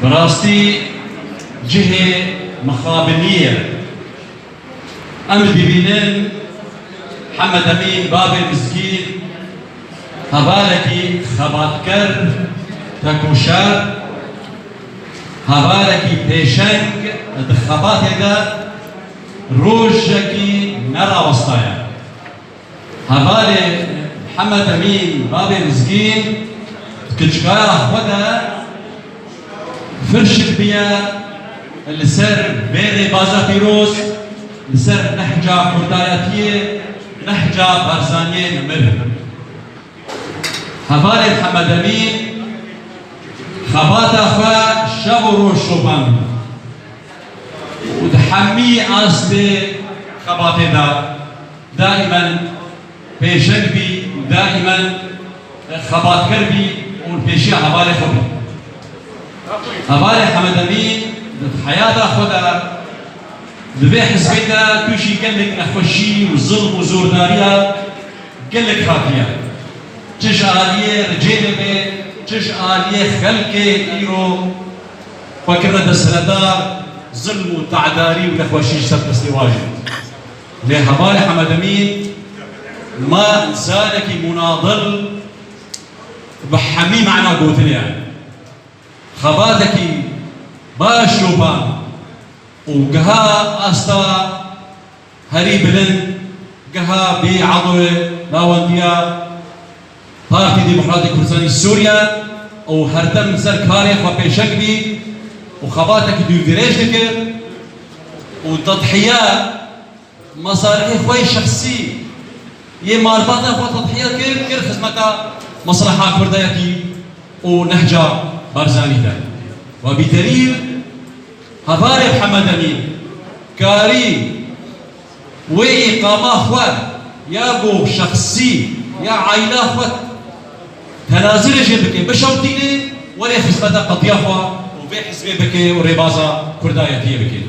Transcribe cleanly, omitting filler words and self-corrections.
براستي جهة مخابنية أم دبينين محمد أمين باب المسكين هبالكي خباتكر تكوشار هبالكي بيشنگ دخبات دا روجكي نرى وسطايا هبالي محمد أمين باب المسكين كتشكايا خدا فرشك بيا لسر بيري بازا فيروز لسر نحجة كرداياتية نحجة بارزانية نمر هفالي محمد أمين خباتا فا شغرو شوبان ودحمي أصلي خباتي دا دائما بيشك بي دائما خبات كربي والبيشي هفالي خبي هفالي محمد أمين حياته خدا دبي حزبيتا كلشي قال لك نخوشي وظلم وزورداريا قال لك خاطيه تش آلية رجيلة بي تش آلية خلقه إيرو فكرة السندار ظلم وتعداري ونخوشي سب تسليواجه ليه هبالي حمد أمين ما زالك مناضل بحمي معنا قوتني يعني خباتك باشوبان وقها أستوى هري بلند قها بعضوة لاونديا بارتي ديمقراطي كردستاني سوريا وهردم سر كاري وبيشك بي وخباتك دو فيريج دكر وتضحيات مصالح خوي شخصي يمارباتا خو تضحيات كير خدمتا مصلحة كردياتي ونهجة بارزاني دا وبدليل هفاري محمد أمين كاري وإقامة خوات يا بو شخصي يا عائلة خوات تنازل جيبك بشوتيني ولا خدمتا قضية خوا وبي حزبي بكي وريبازا كردايتية بكي